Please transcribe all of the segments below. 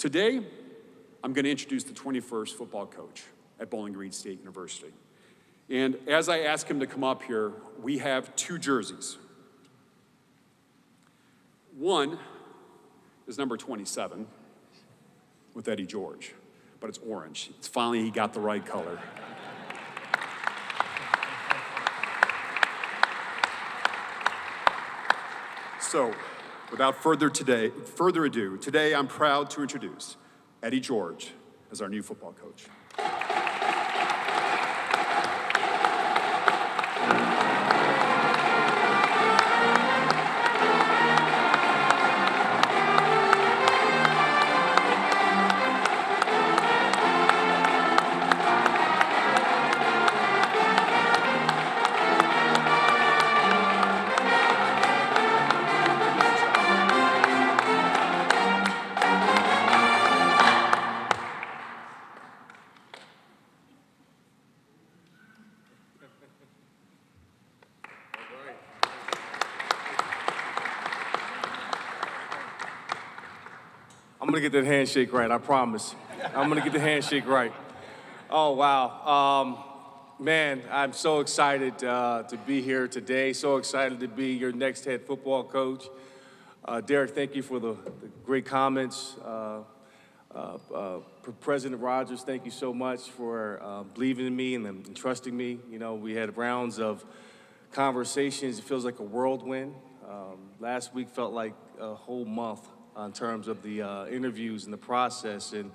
Today, I'm going to introduce the 21st football coach at Bowling Green State University. And as I ask him to come up here, we have two jerseys. One is number 27 with Eddie George, but it's orange. It's finally, he got the right color. So, without further ado, today I'm proud to introduce Eddie George as our new football coach. I'm gonna get that handshake right, I promise. I'm gonna get the handshake right. Oh, wow. Man, I'm so excited to be here today, so excited to be your next head football coach. Derek, thank you for the great comments. President Rogers, thank you so much for believing in me and trusting me. You know, we had rounds of conversations. It feels like a whirlwind. Last week felt like a whole month in terms of the interviews and the process. And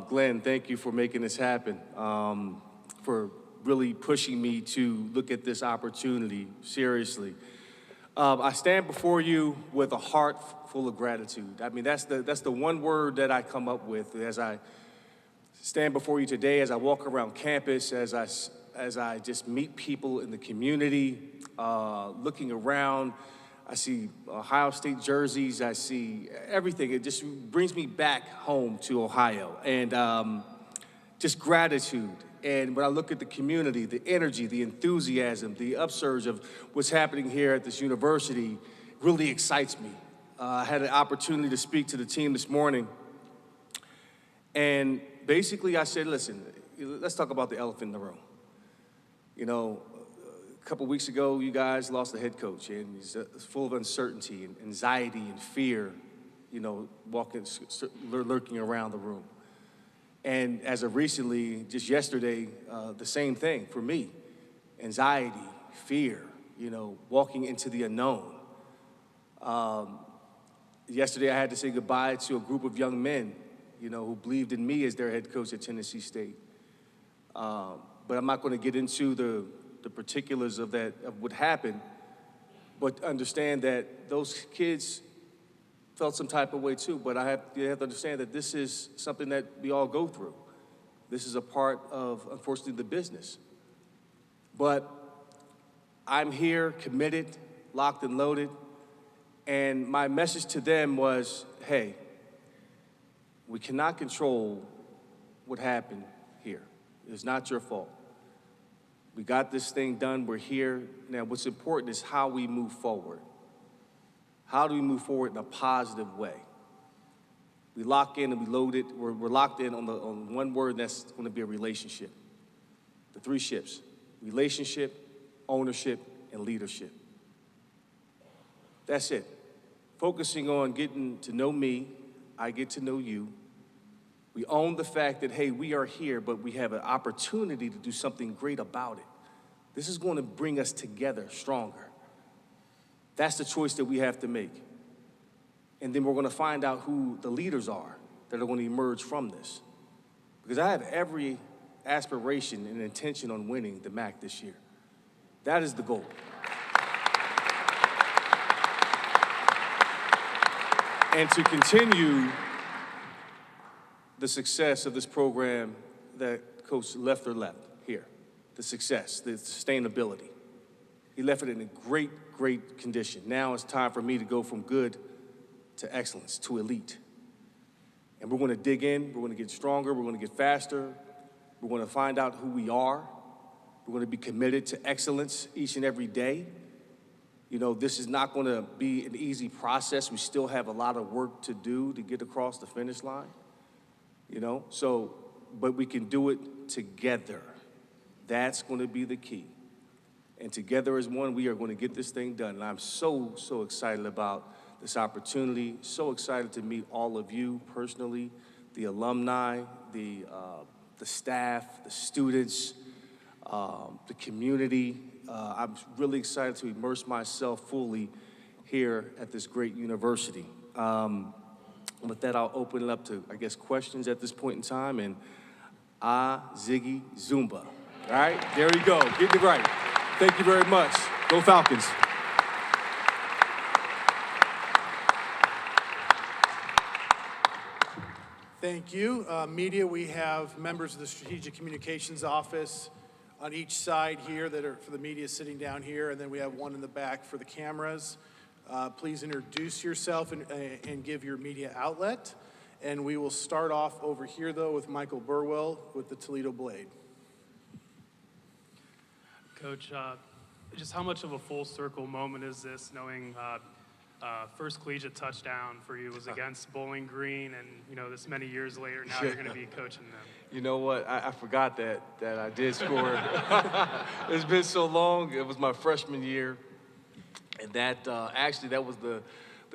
Glenn, thank you for making this happen, for really pushing me to look at this opportunity seriously. I stand before you with a heart full of gratitude. I mean, that's the one word that I come up with as I stand before you today, as I walk around campus, as I just meet people in the community, looking around. I see Ohio State jerseys, I see everything. It just brings me back home to Ohio, and just gratitude. And when I look at the community, the energy, the enthusiasm, the upsurge of what's happening here at this university really excites me. I had an opportunity to speak to the team this morning, and basically I said, listen, let's talk about the elephant in the room. You know, a couple weeks ago, you guys lost the head coach, and he's full of uncertainty and anxiety and fear, you know, lurking around the room. And as of recently, just yesterday, the same thing for me. Anxiety, fear, you know, walking into the unknown. Yesterday, I had to say goodbye to a group of young men, you know, who believed in me as their head coach at Tennessee State. But I'm not going to get into the particulars of what happened, but understand that those kids felt some type of way too. But you have to understand that this is something that we all go through. This is a part of, unfortunately, the business. But I'm here, committed, locked and loaded, and my message to them was, hey, we cannot control what happened here. It's not your fault. We got this thing done, we're here. Now, what's important is how we move forward. How do we move forward in a positive way? We lock in and we load it. We're locked in on one word, and that's going to be a relationship. The three ships: relationship, ownership, and leadership. That's it. Focusing on getting to know me, I get to know you. We own the fact that, hey, we are here, but we have an opportunity to do something great about it. This is going to bring us together stronger. That's the choice that we have to make. And then we're going to find out who the leaders are that are going to emerge from this. Because I have every aspiration and intention on winning the MAC this year. That is the goal. And to continue the success of this program that Coach Leffler left here, the success, the sustainability. He left it in a great, great condition. Now it's time for me to go from good to excellence, to elite. And we're going to dig in, we're going to get stronger, we're going to get faster, we're going to find out who we are, we're going to be committed to excellence each and every day. You know, this is not going to be an easy process. We still have a lot of work to do to get across the finish line, you know? So, but we can do it together. That's going to be the key. And together as one, we are going to get this thing done. And I'm so, so excited about this opportunity, so excited to meet all of you personally, the alumni, the staff, the students, the community. I'm really excited to immerse myself fully here at this great university. With that, I'll open it up to, I guess, questions at this point in time. And Ziggy Zumba. All right, there you go. Get it right. Thank you very much. Go Falcons. Thank you. Media, we have members of the Strategic Communications Office on each side here that are for the media sitting down here, and then we have one in the back for the cameras. Please introduce yourself and give your media outlet. And we will start off over here, though, with Michael Burwell with the Toledo Blade. Coach, just how much of a full circle moment is this, knowing first collegiate touchdown for you was against Bowling Green, and you know this many years later, now you're going to be coaching them. You know what? I forgot that I did score. It's been so long. It was my freshman year, and that actually that was the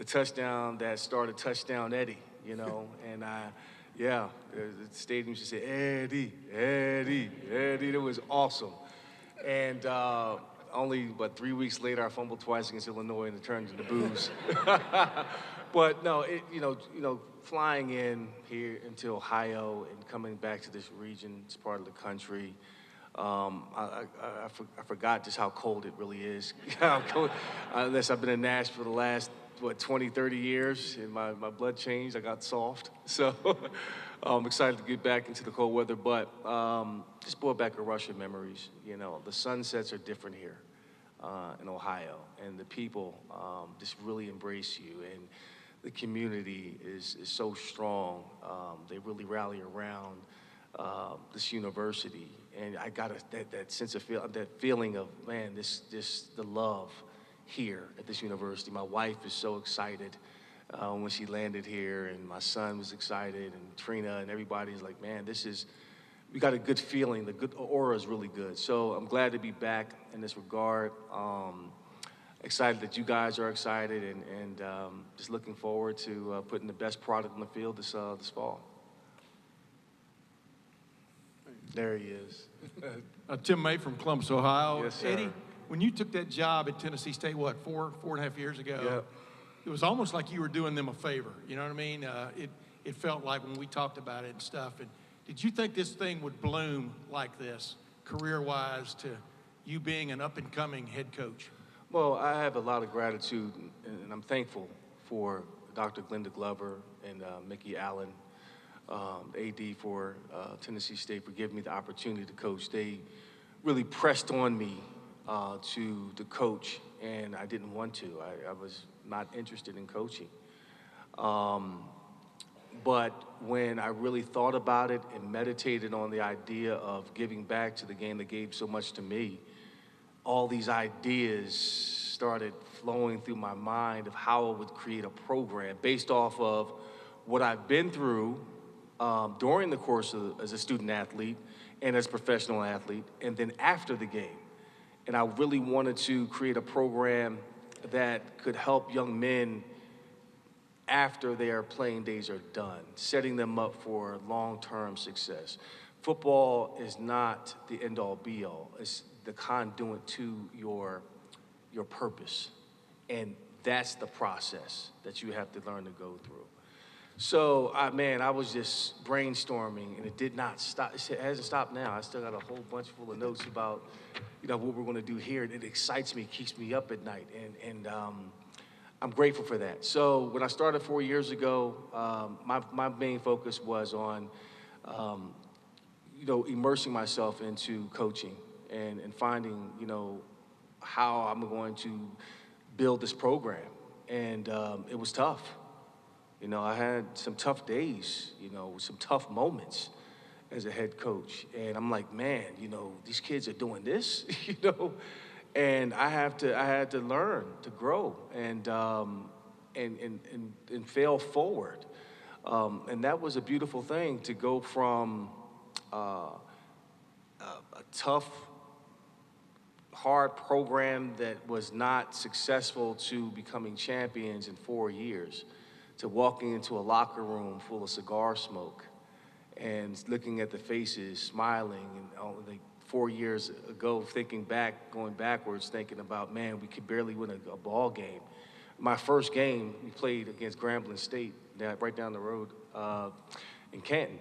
touchdown that started Touchdown Eddie. You know, and the stadium used to say Eddie, Eddie, Eddie. It was awesome, and. Only, 3 weeks later, I fumbled twice against Illinois and it turned into booze. But no, you know, flying in here into Ohio and coming back to this region, it's part of the country. I forgot just how cold it really is. How cold, unless I've been in Nashville the last, 20, 30 years, and my blood changed, I got soft. So I'm excited to get back into the cold weather, but just brought back a rush of memories. You know, the sunsets are different here in Ohio, and the people just really embrace you, and the community is so strong. They really rally around this university, and I got that sense of that feeling of, man, the love here at this university. My wife is so excited when she landed here, and my son was excited, and Trina, and everybody's like, man, we got a good feeling. The good aura is really good. So I'm glad to be back in this regard. Excited that you guys are excited, and just looking forward to putting the best product on the field this fall. There he is. Tim May from Columbus, Ohio. Yes, sir. Eddie, when you took that job at Tennessee State, four and a half years ago, Yep. It was almost like you were doing them a favor. You know what I mean? It felt like when we talked about it and stuff. And did you think this thing would bloom like this, career-wise, to you being an up-and-coming head coach? Well, I have a lot of gratitude, and I'm thankful for Dr. Glenda Glover and Mickey Allen, AD for Tennessee State, for giving me the opportunity to coach. They really pressed on me to coach, and I didn't want to. I was not interested in coaching. But when I really thought about it and meditated on the idea of giving back to the game that gave so much to me, all these ideas started flowing through my mind of how I would create a program based off of what I've been through during the course as a student athlete and as a professional athlete, and then after the game. And I really wanted to create a program that could help young men after their playing days are done, setting them up for long-term success. Football is not the end-all, be-all. It's the conduit to your purpose. And that's the process that you have to learn to go through. So, I was just brainstorming, and it did not stop. It hasn't stopped now. I still got a whole bunch full of notes about, what we're going to do here. It excites me, keeps me up at night, and I'm grateful for that. So when I started 4 years ago, my main focus was on, immersing myself into coaching and finding, how I'm going to build this program. And it was tough. I had some tough days, some tough moments as a head coach. And I'm like, man, these kids are doing this, And I had to learn to grow and fail forward. And that was a beautiful thing to go from a tough, hard program that was not successful to becoming champions in 4 years, to walking into a locker room full of cigar smoke and looking at the faces, smiling, and like 4 years ago, going backwards, thinking about, man, we could barely win a ball game. My first game, we played against Grambling State, right down the road in Canton,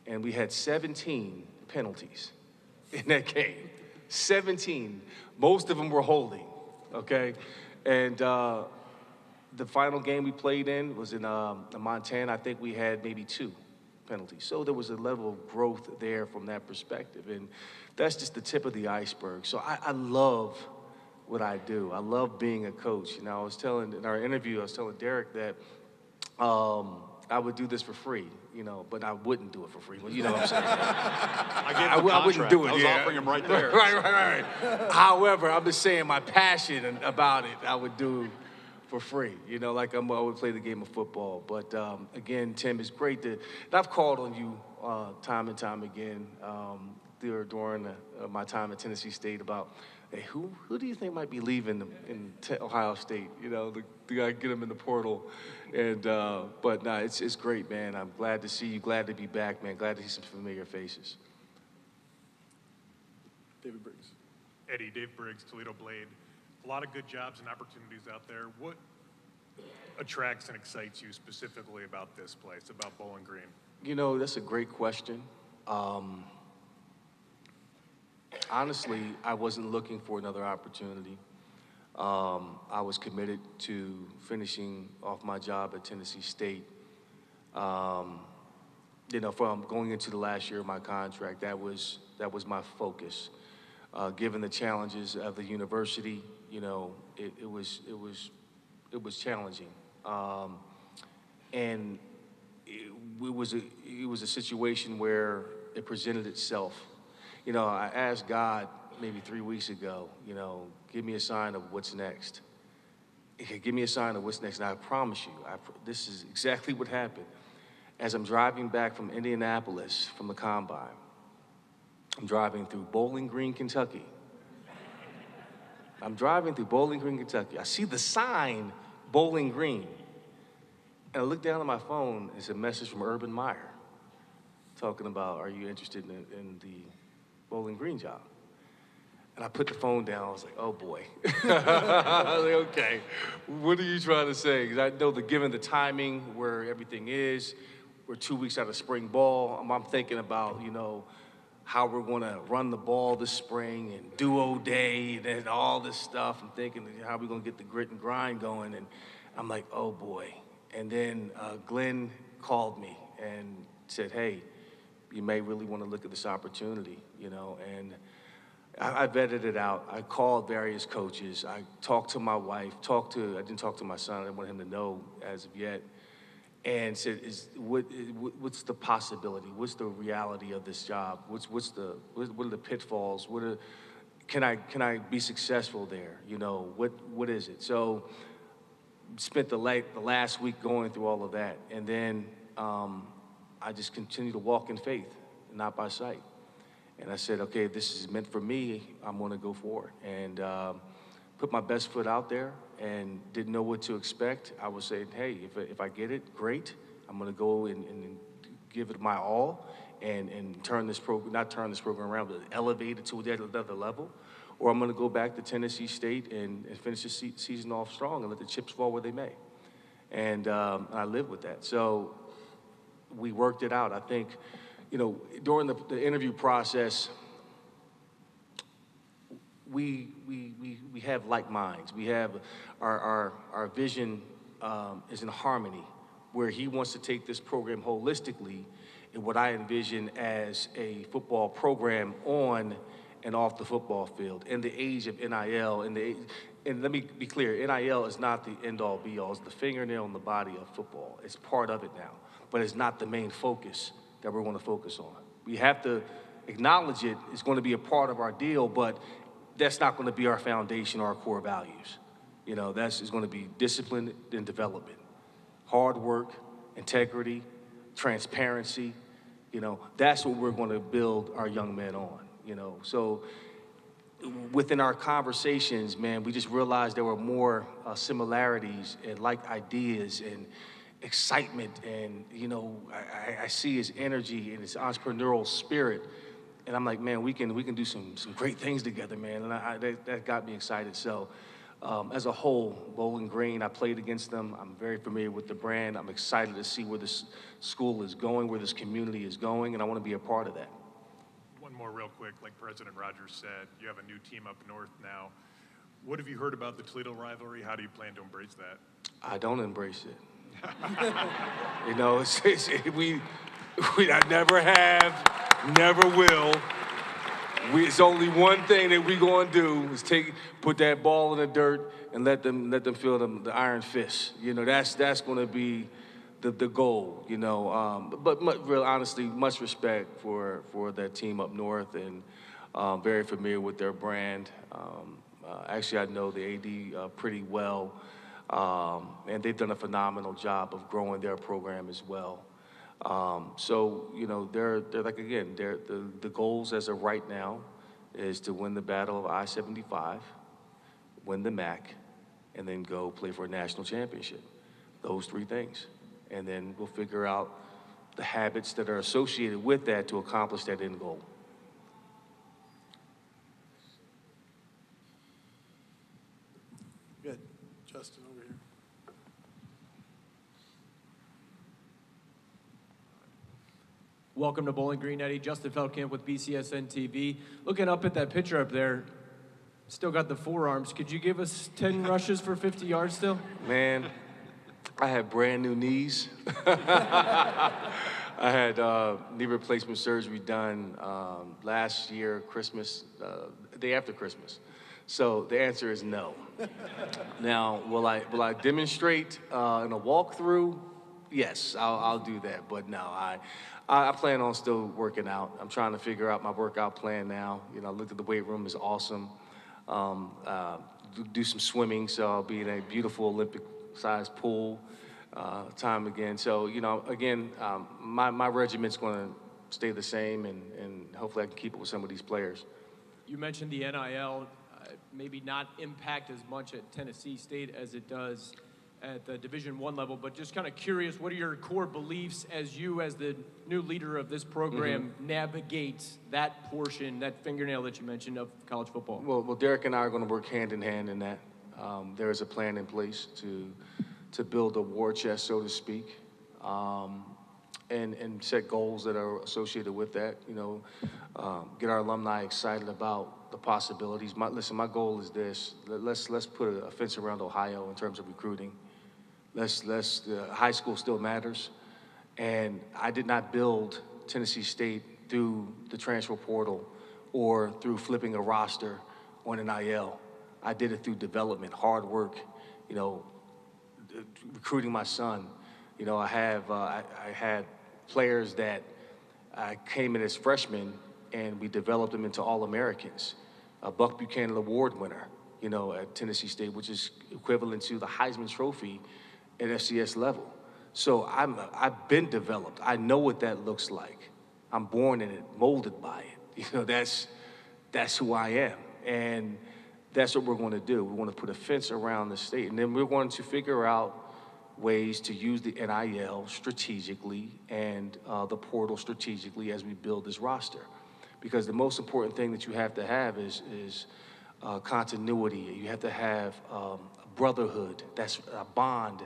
and we had 17 penalties in that game. 17. Most of them were holding, okay? And the final game we played in was in Montana. I think we had maybe 2 penalties. So there was a level of growth there from that perspective. And that's just the tip of the iceberg. So I love what I do. I love being a coach. You know, in our interview, I was telling Derek that I would do this for free, you know, but I wouldn't do it for free. Well, you know what I'm saying? I wouldn't do it. I was yeah. offering him right there. Right. However, I'm just saying my passion about it, I would do for free. You know, like I would play the game of football. But again, Tim, it's great and I've called on you time and time again during my time at Tennessee State about, hey, who do you think might be leaving in Ohio State? You know, the guy get him in the portal. And but nah, it's great, man. I'm glad to see you. Glad to be back, man. Glad to see some familiar faces. David Briggs. Eddie, Dave Briggs, Toledo Blade. A lot of good jobs and opportunities out there. What attracts and excites you specifically about this place, about Bowling Green? You know, that's a great question. Honestly, I wasn't looking for another opportunity. I was committed to finishing off my job at Tennessee State. You know, from going into the last year of my contract, that was my focus. Given the challenges of the university, you know, it was challenging, and it was a situation where it presented itself. You know, I asked God maybe 3 weeks ago, you know, give me a sign of what's next. Give me a sign of what's next, and I promise you, this is exactly what happened. As I'm driving back from Indianapolis from the Combine, I'm driving through Bowling Green, Kentucky. I see the sign, Bowling Green. And I look down at my phone, it's a message from Urban Meyer talking about, are you interested in the Bowling Green job? And I put the phone down, I was like, oh boy. I was like, okay, what are you trying to say? Because I know that given the timing where everything is, we're 2 weeks out of spring ball, I'm thinking about, you know, how we're gonna run the ball this spring and duo day and all this stuff. I'm thinking how we're gonna get the grit and grind going. And I'm like, oh boy. And then Glenn called me and said, hey, you may really wanna look at this opportunity, you know, and I vetted it out. I called various coaches. I talked to my wife, I didn't talk to my son. I didn't want him to know as of yet. And said, what's the possibility? What's the reality of this job? What are the pitfalls? Can I be successful there? You know, what is it? So spent the last week going through all of that. And then I just continued to walk in faith, not by sight. And I said, okay, if this is meant for me, I'm gonna go for it. And put my best foot out there and didn't know what to expect. I was saying, hey, if I get it, great. I'm gonna go and give it my all and not turn this program around, but elevate it to another level. Or I'm gonna go back to Tennessee State and finish the season off strong and let the chips fall where they may. And I live with that. So we worked it out. I think, you know, during the interview process, we have like minds. We have our vision is in harmony, where he wants to take this program holistically in what I envision as a football program on and off the football field. In the age of NIL, and let me be clear, NIL is not the end-all be-all. It's the fingernail in the body of football. It's part of it now, but it's not the main focus that we're going to focus on. We have to acknowledge it. It's going to be a part of our deal, but that's not going to be our foundation or our core values. You know, that's is going to be discipline and development, hard work, integrity, transparency. You know, that's what we're going to build our young men on. You know, so within our conversations, man, we just realized there were more similarities and like ideas and excitement, and you know, I see his energy and his entrepreneurial spirit, and I'm like, man, we can do some great things together, man, and that got me excited. So, as a whole, Bowling Green, I played against them. I'm very familiar with the brand. I'm excited to see where this school is going, where this community is going, and I want to be a part of that. One more real quick, like President Rogers said, you have a new team up north now. What have you heard about the Toledo rivalry? How do you plan to embrace that? I don't embrace it. You know, I never have, never will. It's only one thing that we gonna do is put that ball in the dirt and let them feel the iron fist. You know, that's gonna be the goal. You know, but real honestly, much respect for that team up north, and very familiar with their brand. Actually, I know the AD pretty well. And they've done a phenomenal job of growing their program as well. So, you know, they're like, again, the goals as of right now is to win the battle of I-75, win the MAC, and then go play for a national championship. Those three things. And then we'll figure out the habits that are associated with that to accomplish that end goal. Good. Justin over here. Welcome to Bowling Green, Eddie. Justin Feldkamp with BCSN TV. Looking up at that picture up there, still got the forearms. Could you give us 10 rushes for 50 yards still? Man, I had brand new knees. I had knee replacement surgery done last year, Christmas, the day after Christmas. So the answer is no. Now, will I demonstrate in a walkthrough? Yes, I'll do that. But no, I plan on still working out. I'm trying to figure out my workout plan now. You know, I looked at the weight room, it's awesome. Do some swimming, so I'll be in a beautiful Olympic-sized pool time again. So, you know, again, my regiment's going to stay the same, and hopefully I can keep it with some of these players. You mentioned the NIL, maybe not impact as much at Tennessee State as it does at the Division I level, but just kind of curious, what are your core beliefs as you, as the new leader of this program, navigate that portion, that fingernail that you mentioned of college football? Well, Derek and I are going to work hand in hand in that. There is a plan in place to build a war chest, so to speak, and set goals that are associated with that. You know, get our alumni excited about the possibilities. My goal is this: let's put a fence around Ohio in terms of recruiting. High school still matters, and I did not build Tennessee State through the transfer portal or through flipping a roster on an NIL. I did it through development, hard work, you know, recruiting my son. You know, I had players that I came in as freshmen, and we developed them into All-Americans. A Buck Buchanan Award winner, you know, at Tennessee State, which is equivalent to the Heisman Trophy at FCS level. So I've been developed. I know what that looks like. I'm born in it, molded by it. You know, that's who I am. And that's what we're going to do. We want to put a fence around the state, and then we're going to figure out ways to use the NIL strategically and the portal strategically as we build this roster. Because the most important thing that you have to have is continuity. You have to have a brotherhood, that's a bond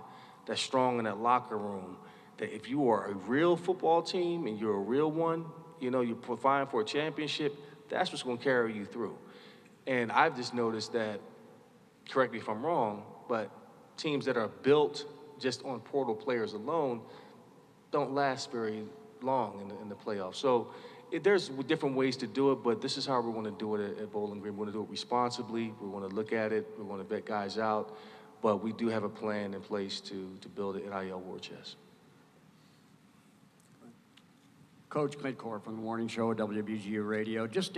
that's strong in that locker room. That if you are a real football team and you're a real one, you know, you're vying for a championship, that's what's going to carry you through. And I've just noticed that, correct me if I'm wrong, but teams that are built just on portal players alone don't last very long in the playoffs. So there's different ways to do it, but this is how we're going to do it at Bowling Green. We're going to do it responsibly. We want to look at it. We want to vet guys out. But we do have a plan in place to build an NIL war chest. Coach Clint Core from the Morning Show, WBGU Radio. Just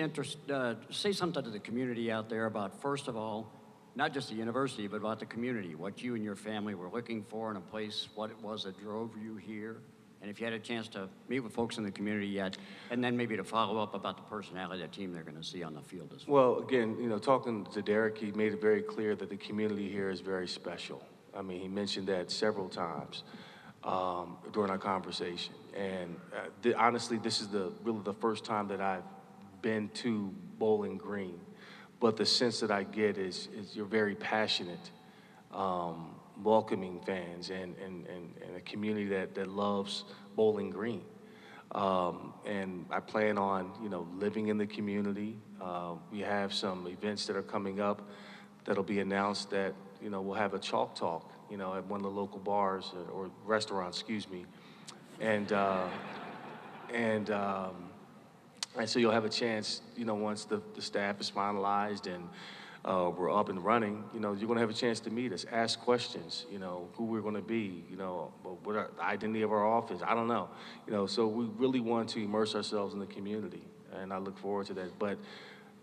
say something to the community out there about, first of all, not just the university, but about the community, what you and your family were looking for in a place, what it was that drove you here, and if you had a chance to meet with folks in the community yet, and then maybe to follow up about the personality of the team they're going to see on the field as well. Well, again, you know, talking to Derek, he made it very clear that the community here is very special. I mean, he mentioned that several times during our conversation. And honestly, this is really the first time that I've been to Bowling Green. But the sense that I get is you're very passionate, welcoming fans and a community that loves Bowling Green. And I plan on, you know, living in the community. We have some events that are coming up that'll be announced that, you know, we'll have a chalk talk, you know, at one of the local bars or restaurants, excuse me. And so you'll have a chance, you know, once the staff is finalized and we're up and running, you know, you're going to have a chance to meet us, ask questions, you know, who we're going to be, you know, what are the identity of our office, I don't know. You know, so we really want to immerse ourselves in the community, and I look forward to that. But,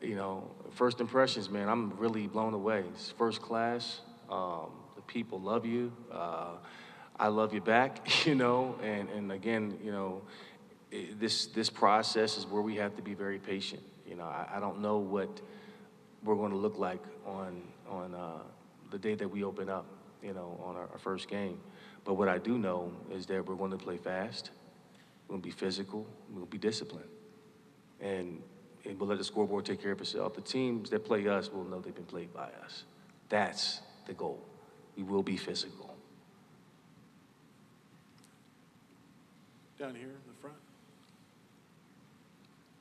you know, first impressions, man, I'm really blown away. It's first class. The people love you. I love you back, you know, and again, you know, this process is where we have to be very patient. You know, I don't know what we're going to look like on the day that we open up, you know, on our first game. But what I do know is that we're going to play fast, we're going to be physical, we're going to be disciplined, and we'll let the scoreboard take care of itself. The teams that play us will know they've been played by us. That's the goal. We will be physical. Down here in the front.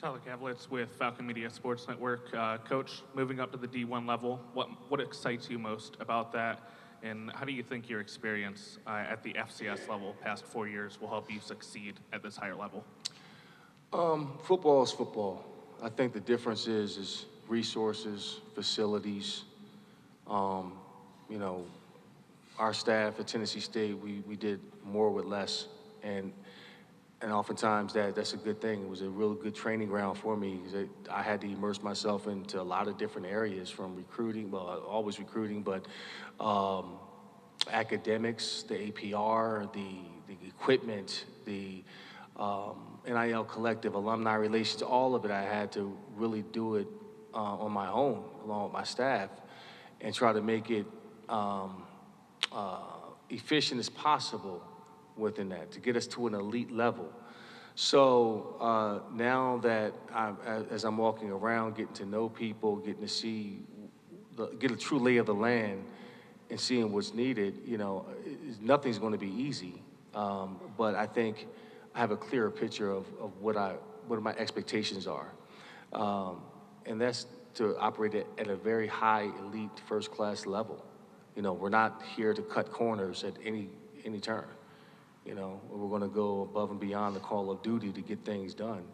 Tyler Kavlitz with Falcon Media Sports Network. Coach, moving up to the D1 level, what excites you most about that? And how do you think your experience at the FCS level past 4 years will help you succeed at this higher level? Football is football. I think the difference is resources, facilities. You know, our staff at Tennessee State, we did more with less, and oftentimes that's a good thing. It was a real good training ground for me. I had to immerse myself into a lot of different areas, from recruiting, well, always recruiting, but academics, the APR, the equipment, the NIL collective, alumni relations, all of it. I had to really do it on my own, along with my staff, and try to make it efficient as possible within that, to get us to an elite level. So now that as I'm walking around, getting to know people, getting to see, get a true lay of the land and seeing what's needed, you know, nothing's going to be easy. But I think I have a clearer picture of what my expectations are. And that's to operate at a very high, elite, first-class level. You know, we're not here to cut corners at any turn. You know, we're going to go above and beyond the call of duty to get things done.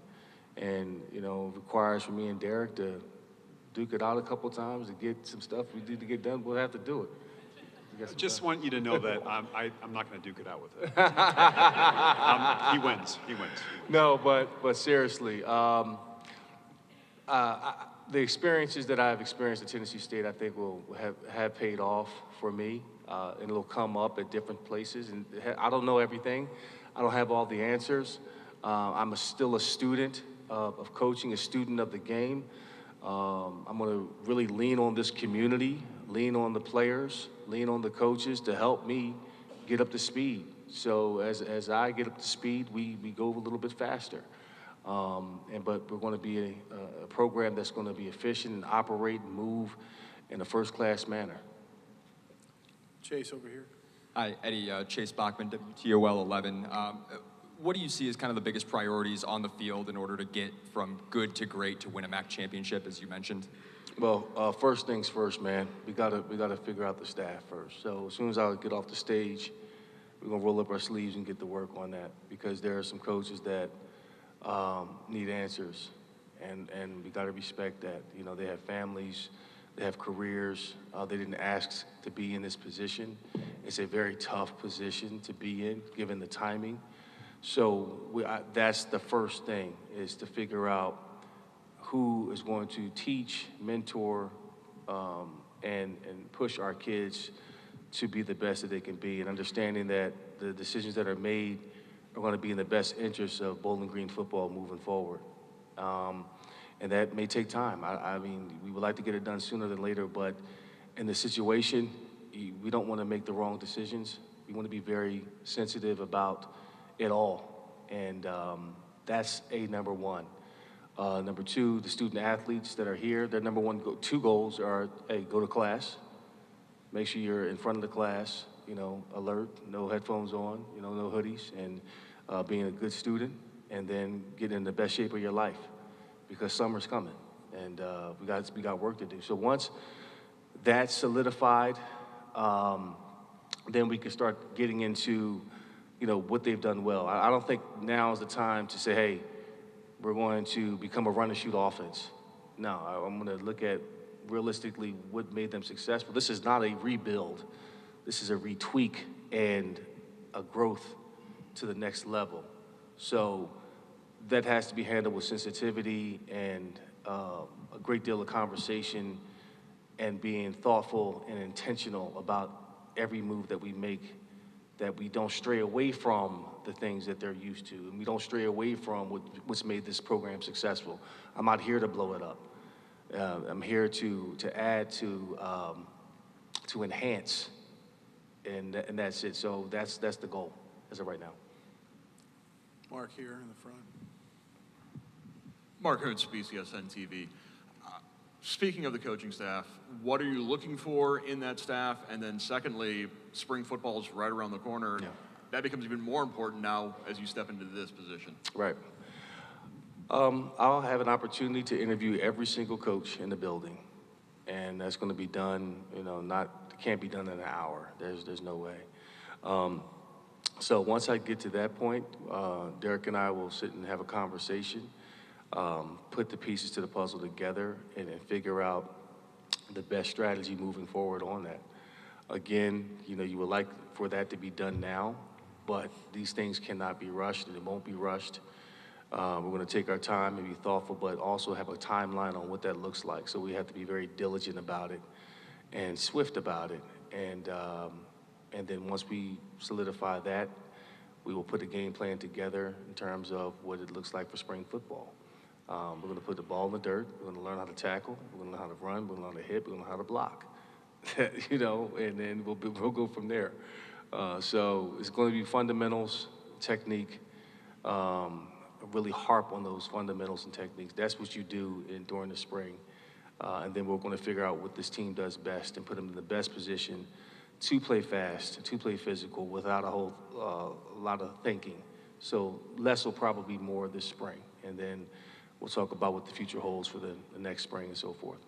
And, you know, it requires for me and Derek to duke it out a couple times to get some stuff we need to get done. We'll have to do it. I just want you to know that I'm not going to duke it out with him. He wins. He wins. No, but seriously, the experiences that I've experienced at Tennessee State, I think will have paid off for me, and it'll come up at different places. And I don't know everything. I don't have all the answers. I'm still a student of coaching, a student of the game. I'm going to really lean on this community, lean on the players, lean on the coaches to help me get up to speed. So as I get up to speed, we go a little bit faster. But we're going to be a program that's going to be efficient and operate and move in a first-class manner. Chase over here. Hi, Eddie, Chase Bachman, WTOL 11. What do you see as kind of the biggest priorities on the field in order to get from good to great to win a MAC championship, as you mentioned? Well, first things first, man. We gotta figure out the staff first. So as soon as I get off the stage, we're gonna roll up our sleeves and get to work on that, because there are some coaches that need answers, and we gotta respect that. You know, they have families, they have careers. They didn't ask to be in this position. It's a very tough position to be in, given the timing. So that's the first thing, is to figure out who is going to teach, mentor, and push our kids to be the best that they can be, and understanding that the decisions that are made are going to be in the best interest of Bowling Green football moving forward. And that may take time. I mean, we would like to get it done sooner than later, but in the situation, we don't want to make the wrong decisions. We want to be very sensitive about it all. And that's number one. Number two, the student athletes that are here, their number one, two goals are, hey, go to class. Make sure you're in front of the class, alert, no headphones on, no hoodies, and being a good student, and then get in the best shape of your life, because summer's coming, and we got work to do. So once that's solidified, then we can start getting into, what they've done well. I don't think now is the time to say, hey, we're going to become a run and shoot offense. No, I'm going to look at realistically what made them successful. This is not a rebuild. This is a retweak and a growth to the next level. So that has to be handled with sensitivity and a great deal of conversation, and being thoughtful and intentional about every move that we make, that we don't stray away from the things that they're used to, and we don't stray away from what's made this program successful. I'm not here to blow it up. I'm here to add, to enhance, and that's it. So that's the goal as of right now. Mark here in the front. Mark Hoots, BCSN TV. Speaking of the coaching staff, what are you looking for in that staff? And then secondly, spring football is right around the corner. Yeah. That becomes even more important now as you step into this position. Right. I'll have an opportunity to interview every single coach in the building, and that's going to be done, can't be done in an hour. There's no way. So once I get to that point, Derek and I will sit and have a conversation, put the pieces to the puzzle together, and figure out the best strategy moving forward on that. Again, you would like for that to be done now, but these things cannot be rushed, and it won't be rushed. We're going to take our time and be thoughtful, but also have a timeline on what that looks like. So we have to be very diligent about it and swift about it. And then once we solidify that, we will put a game plan together in terms of what it looks like for spring football. We're going to put the ball in the dirt. We're going to learn how to tackle. We're going to learn how to run. We're going to learn how to hit. We're going to learn how to block. And then we'll go from there. So it's going to be fundamentals, technique, really harp on those fundamentals and techniques. That's what you do during the spring. And then we're going to figure out what this team does best and put them in the best position to play fast, to play physical without a lot of thinking. So less will probably be more this spring. And then we'll talk about what the future holds for the next spring and so forth.